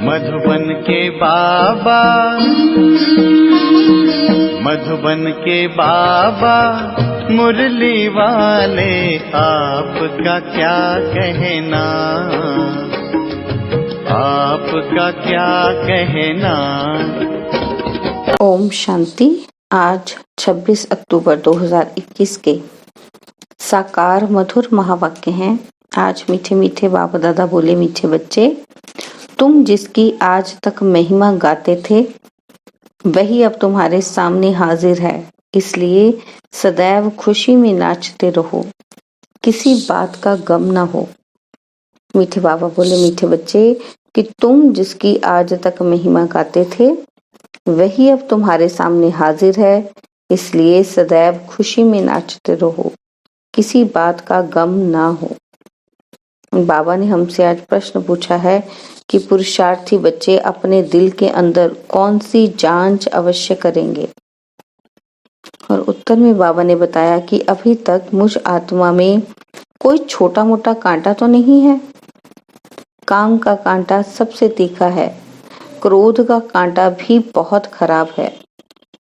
मधुबन के बाबा, मधुबन के बाबा मुरली वाले, आपका क्या कहना, आपका क्या कहना। ओम शांति। आज 26 अक्टूबर 2021 के साकार मधुर महावाक्य हैं। आज मीठे मीठे बाबा दादा बोले, मीठे बच्चे, तुम जिसकी आज तक महिमा गाते थे वही अब तुम्हारे सामने हाजिर है, इसलिए सदैव खुशी में नाचते रहो, किसी बात का गम ना हो। मीठे बाबा बोले, मीठे बच्चे, कि तुम जिसकी आज तक महिमा गाते थे वही अब तुम्हारे सामने हाजिर है, इसलिए सदैव खुशी में नाचते रहो, किसी बात का गम ना हो। बाबा ने हमसे आज प्रश्न पूछा है कि पुरुषार्थी बच्चे अपने दिल के अंदर कौन सी जांच अवश्य करेंगे। और उत्तर में बाबा ने बताया कि अभी तक मुझ आत्मा में कोई छोटा मोटा कांटा तो नहीं है। काम का कांटा सबसे तीखा है, क्रोध का कांटा भी बहुत खराब है।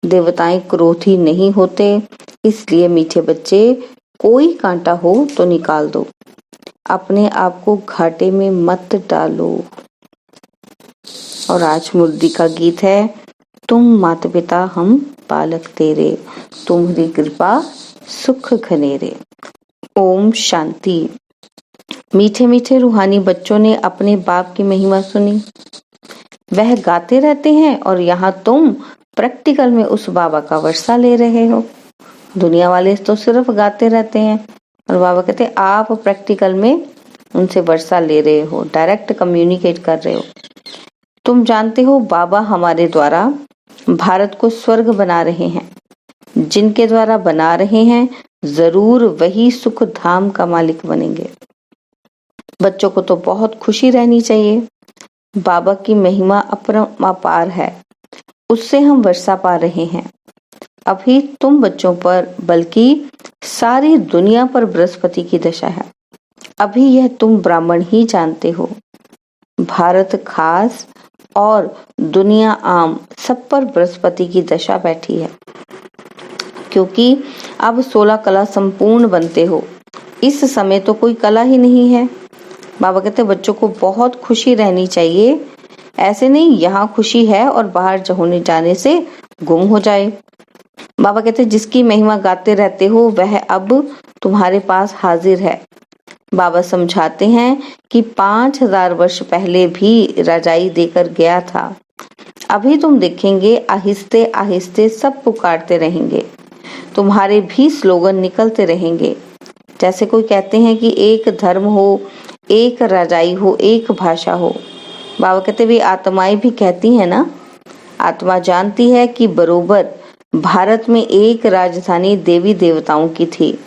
देवताएं क्रोधी नहीं होते, इसलिए मीठे बच्चे, कोई कांटा हो तो निकाल दो, अपने आप को घाटे में मत डालो। और आज मुरली का गीत है, तुम माता पिता हम बालक तेरे, तुम्हारी कृपा सुख घनेरे। ओम शांति। मीठे मीठे रूहानी बच्चों ने अपने बाप की महिमा सुनी, वह गाते रहते हैं और यहाँ तुम प्रैक्टिकल में उस बाबा का वर्षा ले रहे हो। दुनिया वाले तो सिर्फ गाते रहते हैं और बाबा कहते हैं आप प्रैक्टिकल में उनसे वर्षा ले रहे हो, डायरेक्ट कम्युनिकेट कर रहे हो। तुम जानते हो बाबा हमारे द्वारा भारत को स्वर्ग बना रहे हैं, जिनके द्वारा बना रहे हैं जरूर वही सुख धाम का मालिक बनेंगे। बच्चों को तो बहुत खुशी रहनी चाहिए। बाबा की महिमा अपरंपार है, उससे हम वर्षा पा रहे हैं। अभी तुम बच्चों पर बल्कि सारी दुनिया पर बृहस्पति की दशा है। अभी यह तुम ब्राह्मण ही जानते हो। भारत खास और दुनिया आम सब पर बृहस्पति की दशा बैठी है, क्योंकि अब 16 कला संपूर्ण बनते हो। इस समय तो कोई कला ही नहीं है। बाबा कहते बच्चों को बहुत खुशी रहनी चाहिए, ऐसे नहीं यहाँ खुशी है और बाहर होने जाने से गुम हो जाए। बाबा कहते जिसकी महिमा गाते रहते हो वह अब तुम्हारे पास हाजिर है। बाबा समझाते हैं कि 5000 वर्ष पहले भी रजाई देकर गया था। अभी तुम देखेंगे आहिस्ते आहिस्ते सब पुकारते रहेंगे, तुम्हारे भी स्लोगन निकलते रहेंगे। जैसे कोई कहते हैं कि एक धर्म हो, एक रजाई हो, एक भाषा हो। बाबा कहते भी आत्माएं भी कहती है ना, आत्मा जानती है कि बरोबर भारत में एक राजधानी देवी देवताओं की थी।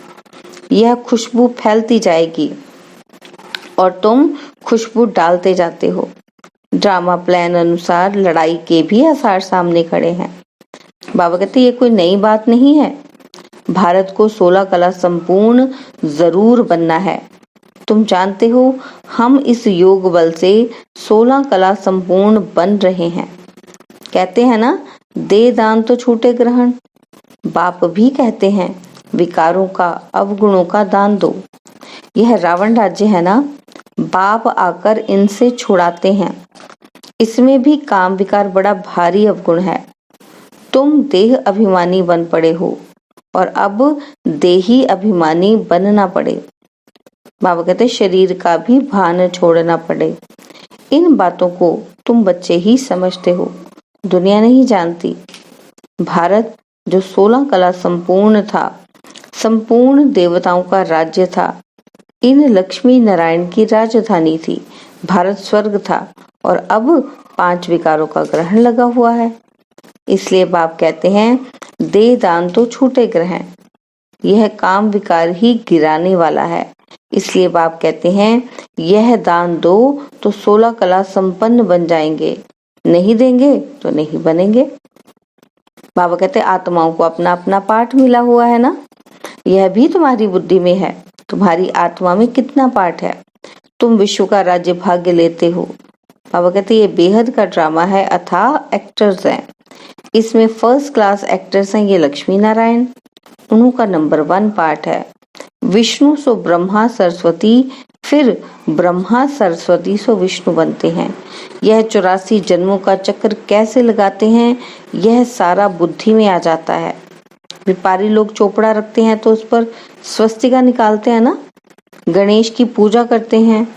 यह खुशबू फैलती जाएगी और तुम खुशबू डालते जाते हो। ड्रामा प्लान अनुसार लड़ाई के भी आसार सामने खड़े हैं। बाबा कहते ये कोई नई बात नहीं है। भारत को 16 कला संपूर्ण जरूर बनना है। तुम जानते हो हम इस योग बल से 16 कला संपूर्ण बन रहे हैं। कहते हैं ना, दे दान तो छूटे ग्रहण। बाप भी कहते हैं विकारों का, अवगुणों का दान दो। यह रावण राज्य है ना, बाप आकर इनसे छुड़ाते हैं। इसमें भी काम विकार बड़ा भारी अवगुण है। तुम देह अभिमानी बन पड़े हो और अब देही अभिमानी बनना पड़े। बाबा कहते शरीर का भी भान छोड़ना पड़े। इन बातों को तुम बच्चे ही समझते हो, दुनिया नहीं जानती। भारत जो 16 कला संपूर्ण था, संपूर्ण देवताओं का राज्य था, इन लक्ष्मी नारायण की राजधानी थी, भारत स्वर्ग था और अब 5 विकारों का ग्रहण लगा हुआ है। इसलिए बाप कहते हैं दे दान तो छूटे ग्रहण। यह काम विकार ही गिराने वाला है। इसलिए बाप कहते हैं यह दान दो तो 16 कला संपन्न बन जाएंगे, नहीं देंगे तो नहीं बनेंगे। बाबा कहते आत्माओं को अपना अपना पाठ मिला हुआ है ना, यह भी तुम्हारी बुद्धि में है। तुम्हारी आत्मा में कितना पाठ है। तुम विश्व का राज्य भाग्य लेते हो, बाबा कहते ये बेहद का ड्रामा है, अथाह एक्टर्स हैं। इसमें फर्स्ट क्लास एक्टर्स हैं ये लक्ष्मी नारायण, उनका नंबर 1 पार्ट है। विष्णु सो ब्रह्मा सरस्वती, फिर ब्रह्मा सरस्वती सो विष्णु बनते हैं। यह 84 जन्मों का चक्र कैसे लगाते हैं, यह सारा बुद्धि में आ जाता है। व्यापारी लोग चोपड़ा रखते हैं तो उस पर स्वस्तिका निकालते हैं ना, गणेश की पूजा करते हैं।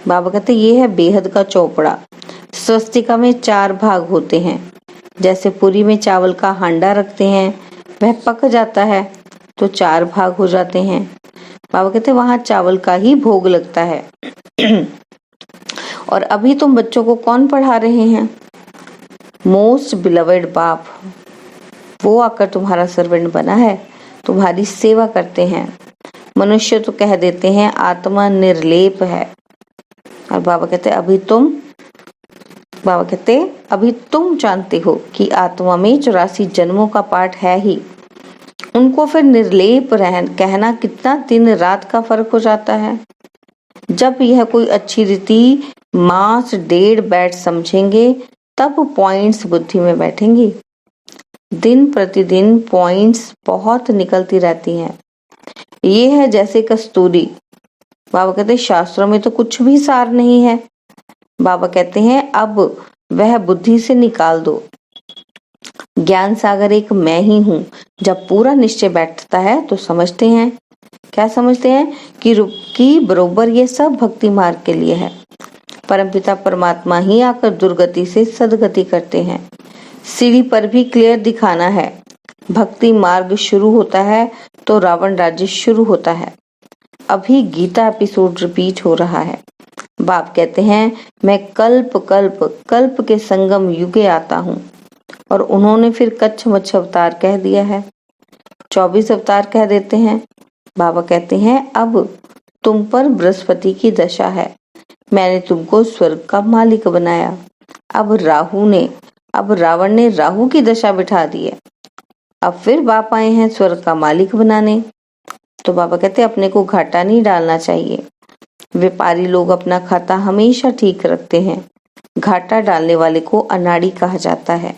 बाबा कहते ये है बेहद का चोपड़ा। स्वस्तिका में 4 भाग होते हैं। जैसे पूरी में चावल का हांडा रखते हैं, वह पक जाता है तो 4 भाग हो जाते हैं। बाबा कहते वहां चावल का ही भोग लगता है। और अभी तुम बच्चों को कौन पढ़ा रहे हैं? मोस्ट बिलवेड बाप, वो आकर तुम्हारा सर्वेंट बना है, तुम्हारी सेवा करते हैं। मनुष्य तो कह देते हैं आत्मा निर्लेप है, और बाबा कहते अभी तुम जानते हो कि आत्मा में 84 जन्मों का पाठ है ही। उनको फिर निर्लेप कहना कितना दिन रात का फर्क हो जाता है। जब यह कोई अच्छी रीति मास 1.5 बैठ समझेंगे तब पॉइंट्स बुद्धि में बैठेंगी। दिन प्रतिदिन पॉइंट्स बहुत निकलती रहती हैं। ये है जैसे कस्तूरी। बाबा कहते हैं शास्त्रों में तो कुछ भी सार नहीं है। बाबा कहते हैं अब वह बुद्धि से निकाल दो। ज्ञान सागर एक मैं ही हूँ। जब पूरा निश्चय बैठता है तो समझते हैं, क्या समझते हैं कि बरोबर ये सब भक्ति मार्ग के लिए है। परमपिता परमात्मा ही आकर दुर्गति से सदगति करते हैं। सीढ़ी पर भी क्लियर दिखाना है। भक्ति मार्ग शुरू होता है तो रावण राज्य शुरू होता है। अभी गीता एपिसोड रिपीट हो रहा है। बाप कहते हैं मैं कल्प के संगम युगे आता हूँ। और उन्होंने फिर कच्छ मच्छ अवतार कह दिया है, 24 अवतार कह देते हैं। बाबा कहते हैं अब तुम पर बृहस्पति की दशा है, मैंने तुमको स्वर्ग का मालिक बनाया। अब रावण ने राहु की दशा बिठा दी है। अब फिर बाप आए हैं स्वर्ग का मालिक बनाने। तो बाबा कहते हैं अपने को घाटा नहीं डालना चाहिए। व्यापारी लोग अपना खाता हमेशा ठीक रखते हैं, घाटा डालने वाले को अनाड़ी कहा जाता है।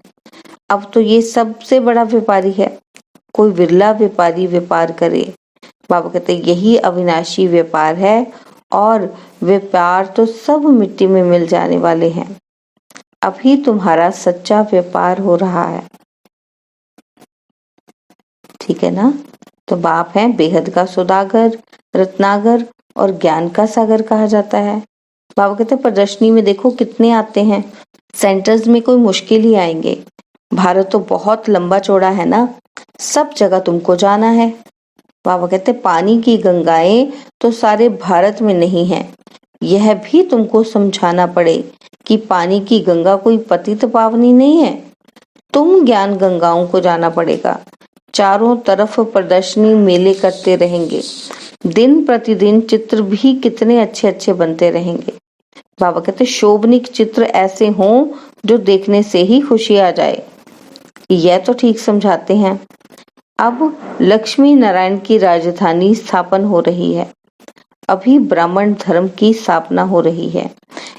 अब तो ये सबसे बड़ा व्यापारी है, कोई विरला व्यापारी व्यापार करे। बाबा कहते यही अविनाशी व्यापार है, और व्यापार तो सब मिट्टी में मिल जाने वाले हैं। अभी तुम्हारा सच्चा व्यापार हो रहा है, ठीक है ना। तो बाप है बेहद का सौदागर, रत्नागर और ज्ञान का सागर कहा जाता है। बाबा कहते प्रदर्शनी में देखो कितने आते हैं, सेंटर्स में कोई मुश्किल ही आएंगे। भारत तो बहुत लंबा चौड़ा है ना, सब जगह तुमको जाना है। बाबा कहते पानी की गंगाएं तो सारे भारत में नहीं है। यह भी तुमको समझाना पड़े कि पानी की गंगा कोई पतित पावनी नहीं है। तुम ज्ञान गंगाओं को जाना पड़ेगा। चारों तरफ प्रदर्शनी मेले करते रहेंगे, दिन प्रतिदिन चित्र भी कितने अच्छे अच्छे बनते रहेंगे। बाबा कहते शोभनिक चित्र ऐसे हों जो देखने से ही खुशी आ जाए। यह तो ठीक समझाते हैं। अब लक्ष्मी नारायण की राजधानी स्थापन हो रही है। अभी ब्राह्मण धर्म की स्थापना हो रही है।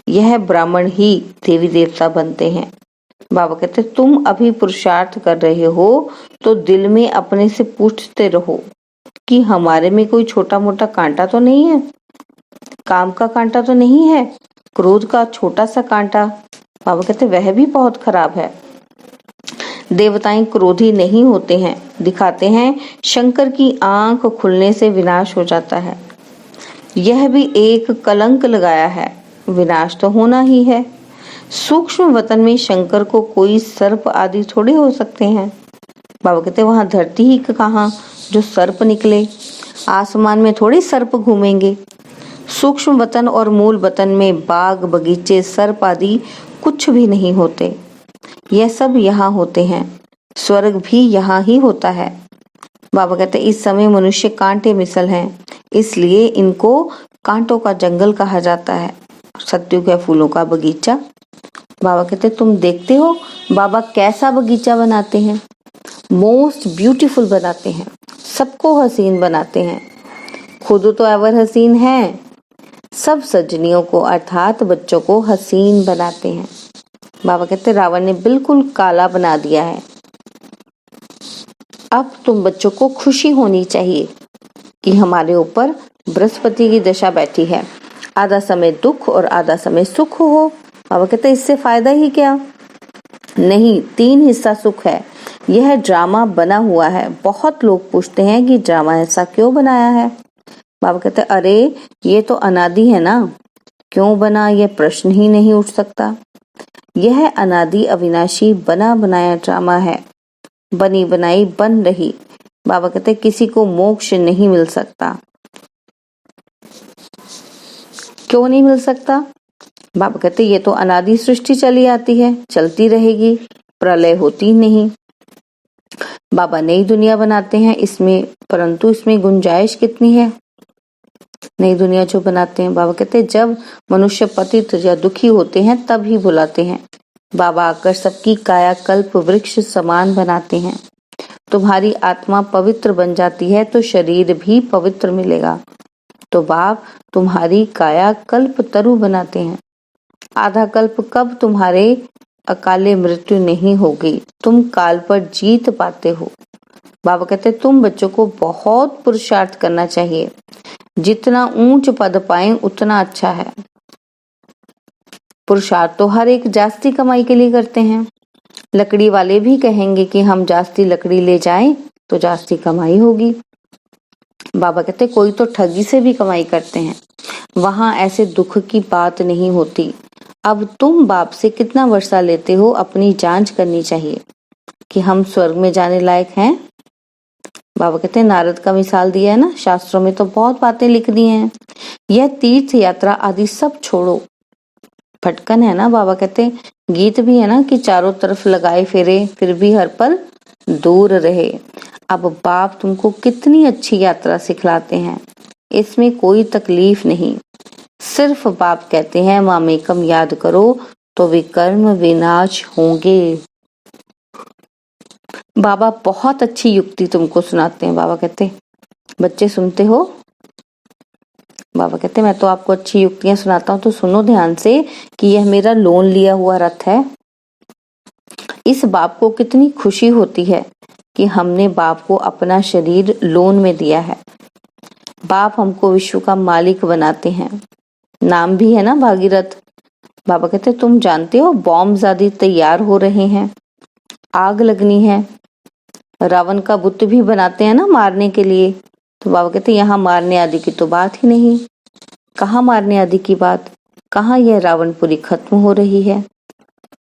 यह ब्राह्मण ही देवी देवता बनते हैं। बाबा कहते तुम अभी पुरुषार्थ कर रहे हो तो दिल में अपने से पूछते रहो कि हमारे में कोई छोटा मोटा कांटा तो नहीं है, काम का कांटा तो नहीं है, क्रोध का छोटा सा कांटा। बाबा कहते वह भी बहुत खराब है। देवताएं क्रोधी नहीं होते हैं, दिखाते हैं शंकर की आंख खुलने से विनाश हो जाता है। यह भी एक कलंक लगाया है, विनाश तो होना ही है। सूक्ष्म वतन में शंकर को कोई सर्प आदि थोड़े हो सकते हैं। बाबा कहते वहां धरती ही कहाँ जो सर्प निकले, आसमान में थोड़ी सर्प घूमेंगे। सूक्ष्म वतन और मूल वतन में बाग बगीचे सर्प आदि कुछ भी नहीं होते। यह सब यहाँ होते हैं। स्वर्ग भी यहाँ ही होता है। बाबा कहते इस समय मनुष्य कांटे मिसल हैं, इसलिए इनको कांटों का जंगल कहा जाता है। सत्युग है फूलों का बगीचा। बाबा कहते तुम देखते हो बाबा कैसा बगीचा बनाते हैं, मोस्ट ब्यूटीफुल बनाते हैं, सबको हसीन बनाते हैं। खुद तो एवर हसीन है, सब सज्जनियों को अर्थात बच्चों को हसीन बनाते हैं। बाबा कहते रावण ने बिल्कुल काला बना दिया है। अब तुम बच्चों को खुशी होनी चाहिए कि हमारे ऊपर बृहस्पति की दशा बैठी है। आधा समय दुख और आधा समय सुख हो। बाबा कहते इससे फायदा ही क्या? नहीं, 3 हिस्सा सुख है। यह ड्रामा बना हुआ है। बहुत लोग पूछते हैं कि ड्रामा ऐसा क्यों बनाया है। बाबा कहते अरे ये तो अनादि है ना, क्यों बना यह प्रश्न ही नहीं उठ सकता। यह अनादि अविनाशी बना बनाया ड्रामा है, बनी बनाई बन रही। बाबा कहते किसी को मोक्ष नहीं मिल सकता। क्यों नहीं मिल सकता? बाबा कहते ये तो अनादि सृष्टि चली आती है, चलती रहेगी, प्रलय होती नहीं। बाबा नई दुनिया बनाते हैं इसमें, परंतु इसमें गुंजाइश कितनी है? नई दुनिया जो बनाते हैं, बाबा कहते जब मनुष्य पतित या दुखी होते हैं तब ही बुलाते हैं। बाबा आकर सबकी काया कल्प वृक्ष समान बनाते हैं। तुम्हारी आत्मा पवित्र बन जाती है तो शरीर भी पवित्र मिलेगा। तो बाप तुम्हारी काया कल्प तरु बनाते हैं। आधा कल्प कब तुम्हारे अकाले मृत्यु नहीं होगी, तुम काल पर जीत पाते हो। बाबा कहते तुम बच्चों को बहुत पुरुषार्थ करना चाहिए। जितना ऊंच पद पाएं उतना अच्छा है। पुरुषार्थ तो हर एक जास्ती कमाई के लिए करते हैं। लकड़ी वाले भी कहेंगे कि हम जास्ती लकड़ी ले जाएं तो जास्ती कमाई होगी। बाबा कहते कोई तो ठगी से भी कमाई करते हैं, वहां ऐसे दुख की बात नहीं होती। अब तुम बाप से कितना वर्षा लेते हो, अपनी जांच करनी चाहिए कि हम स्वर्ग में जाने लायक हैं। बाबा कहते हैं नारद का मिसाल दिया है ना, शास्त्रों में तो बहुत बातें लिख दी हैं। यह तीर्थ यात्रा आदि सब छोड़ो। भटकन है ना, बाबा कहते हैं गीत भी है ना कि चारों तरफ लगाए फेरे फिर भी हर पल दूर रहे। अब बाप तुमको कितनी अच्छी यात्रा सिखलाते हैं, इसमें कोई तकलीफ नहीं। सिर्फ बाप कहते हैं मामेकम याद करो तो विकर्म विनाश होंगे। बाबा बहुत अच्छी युक्ति तुमको सुनाते हैं। बाबा कहते बच्चे सुनते हो? बाबा कहते मैं तो आपको अच्छी युक्तियां सुनाता हूँ तो सुनो ध्यान से कि यह मेरा लोन लिया हुआ रथ है। इस बाप को कितनी खुशी होती है कि हमने बाप को अपना शरीर लोन में दिया है। बाप हमको विश्व का मालिक बनाते हैं। नाम भी है ना भागीरथ। बाबा कहते तुम जानते हो बॉम्ब आदि तैयार हो रहे हैं, आग लगनी है। रावण का बुत भी बनाते हैं ना मारने के लिए। तो बाबा कहते यहाँ मारने आदि की तो बात ही नहीं। कहाँ मारने आदि की बात, कहाँ यह रावणपुरी खत्म हो रही है।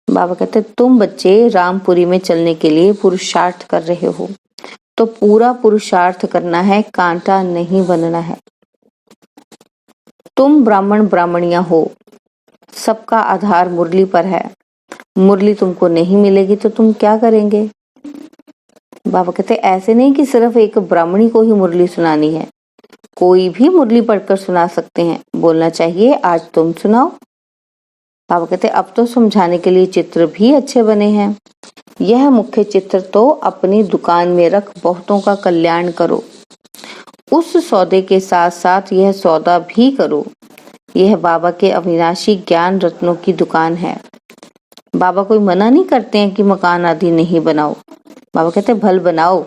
बाबा कहते तुम बच्चे रामपुरी में चलने के लिए पुरुषार्थ कर रहे हो, तो पूरा पुरुषार्थ करना है, कांटा नहीं बनना है। तुम ब्राह्मण ब्राह्मणियां हो, सबका आधार मुरली पर है। मुरली तुमको नहीं मिलेगी तो तुम क्या करेंगे? बाबा कहते ऐसे नहीं कि सिर्फ एक ब्राह्मणी को ही मुरली सुनानी है, कोई भी मुरली पढ़कर सुना सकते हैं। बोलना चाहिए आज तुम सुनाओ। बाबा कहते अब तो समझाने के लिए चित्र भी अच्छे बने हैं। यह मुख्य चित्र तो अपनी दुकान में रख बहुतों का कल्याण करो। उस सौदे के साथ साथ यह सौदा भी करो। यह बाबा के अविनाशी ज्ञान रत्नों की दुकान है। बाबा कोई मना नहीं करते हैं कि मकान आदि नहीं बनाओ। बाबा कहते भल बनाओ,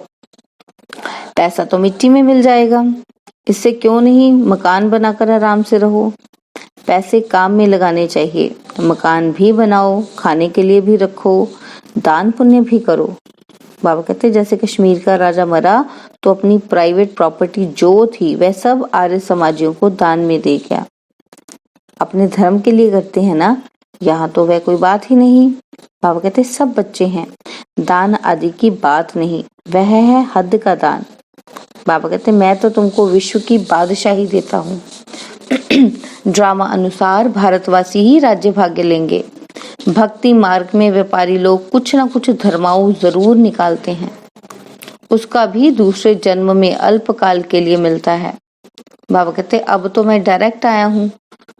पैसा तो मिट्टी में मिल जाएगा, इससे क्यों नहीं मकान बनाकर आराम से रहो। पैसे काम में लगाने चाहिए। मकान भी बनाओ, खाने के लिए भी रखो, दान पुण्य भी करो। बाबा कहते जैसे कश्मीर का राजा मरा तो अपनी प्राइवेट प्रॉपर्टी जो थी वह सब आर्य समाजियों को दान में दे गया। अपने धर्म के लिए करते हैं ना, यहाँ तो वह कोई बात ही नहीं। बाबा कहते सब बच्चे हैं, दान आदि की बात नहीं, वह है हद का दान। बाबा कहते मैं तो तुमको विश्व की बादशाही देता हूँ। ड्रामा अनुसार भारतवासी ही राज्य भाग्य लेंगे। भक्ति मार्ग में व्यापारी लोग कुछ न कुछ धर्माऊ जरूर निकालते हैं, उसका भी दूसरे जन्म में अल्पकाल के लिए मिलता है। बाबा कहते अब तो मैं डायरेक्ट आया हूँ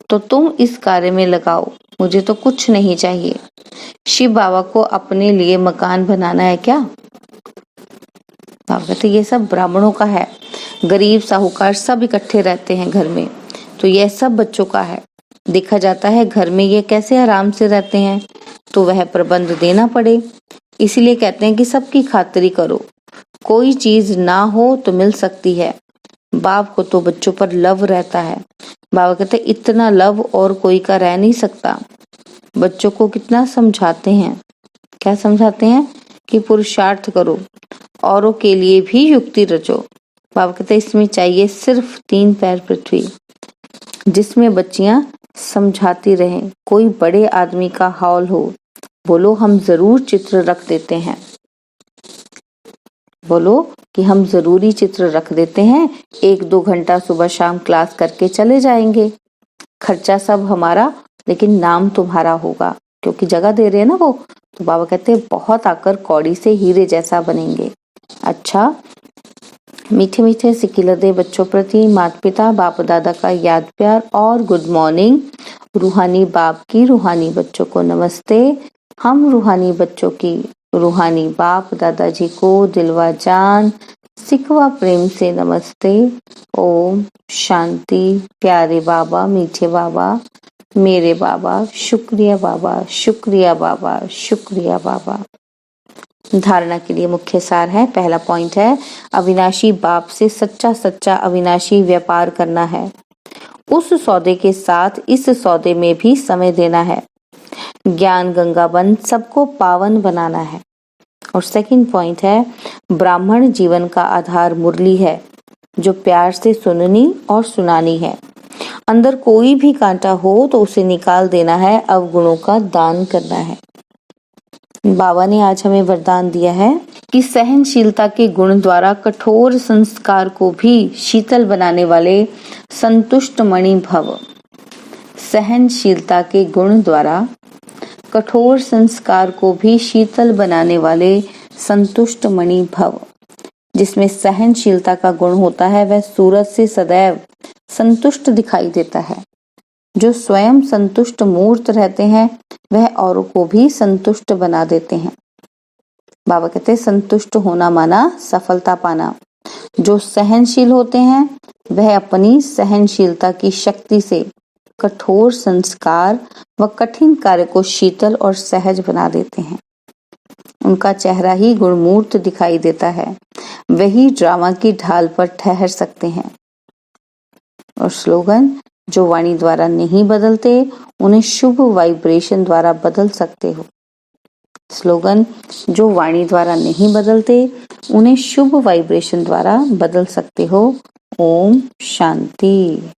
तो तुम इस कार्य में लगाओ, मुझे तो कुछ नहीं चाहिए। शिव बाबा को अपने लिए मकान बनाना है क्या? बाबा कहते ये सब ब्राह्मणों का है, गरीब साहूकार सब इकट्ठे रहते हैं घर में। तो यह सब बच्चों का है। देखा जाता है घर में ये कैसे आराम से रहते हैं, तो वह प्रबंध देना पड़े। इसीलिए कहते हैं कि सबकी खातिरी करो, कोई चीज ना हो तो मिल सकती है। बाप को तो बच्चों पर लव रहता है। बाबा कहते हैं इतना लव और कोई का रह नहीं सकता। बच्चों को कितना समझाते हैं, क्या समझाते हैं कि पुरुषार्थ करो, औरों के लिए भी युक्ति रचो। बाबा कहते हैं इसमें चाहिए सिर्फ 3 पैर पृथ्वी, जिसमें बच्चियां समझाती रहें। कोई बड़े आदमी का हॉल हो, बोलो हम जरूर चित्र रख देते हैं, बोलो कि हम जरूरी चित्र रख देते हैं, 1-2 घंटा सुबह शाम क्लास करके चले जाएंगे, खर्चा सब हमारा लेकिन नाम तुम्हारा होगा, क्योंकि जगह दे रहे हैं ना वो। तो बाबा कहते हैं बहुत आकर कौड़ी से हीरे जैसा बनेंगे। अच्छा, मीठे मीठे सिकिलदे बच्चों प्रति माता पिता बाप दादा का याद प्यार और गुड मॉर्निंग। रूहानी बाप की रूहानी बच्चों को नमस्ते। हम रूहानी बच्चों की रूहानी बाप दादाजी को दिलवा जान सिकवा प्रेम से नमस्ते। ओम शांति। प्यारे बाबा, मीठे बाबा, मेरे बाबा, शुक्रिया बाबा, शुक्रिया बाबा, शुक्रिया बाबा। धारणा के लिए मुख्य सार है। पहला पॉइंट है अविनाशी बाप से सच्चा सच्चा अविनाशी व्यापार करना है। उस सौदे के साथ इस सौदे में भी समय देना है। ज्ञान गंगा बन सबको पावन बनाना है। और सेकंड पॉइंट है ब्राह्मण जीवन का आधार मुरली है, जो प्यार से सुननी और सुनानी है। अंदर कोई भी कांटा हो तो उसे निकाल देना है, अवगुणों का दान करना है। बाबा ने आज हमें वरदान दिया है कि सहनशीलता के गुण द्वारा कठोर संस्कार को भी शीतल बनाने वाले संतुष्ट मणि भव। सहनशीलता के गुण द्वारा कठोर संस्कार को भी शीतल बनाने वाले संतुष्ट मणि भव। जिसमें सहनशीलता का गुण होता है वह सूरज से सदैव संतुष्ट दिखाई देता है। जो स्वयं संतुष्ट मूर्त रहते हैं वह औरों को भी संतुष्ट बना देते हैं। बाबा कहते हैं संतुष्ट होना माना सफलता पाना। जो सहनशील होते हैं वह अपनी सहनशीलता की शक्ति से कठोर संस्कार व कठिन कार्य को शीतल और सहज बना देते हैं। उनका चेहरा ही गुणमूर्त दिखाई देता है, वही ड्रामा की ढाल पर ठहर सकते हैं। और स्लोगन जो वाणी द्वारा नहीं बदलते उन्हें शुभ वाइब्रेशन द्वारा बदल सकते हो। स्लोगन जो वाणी द्वारा नहीं बदलते उन्हें शुभ वाइब्रेशन द्वारा बदल सकते हो। ओम शांति।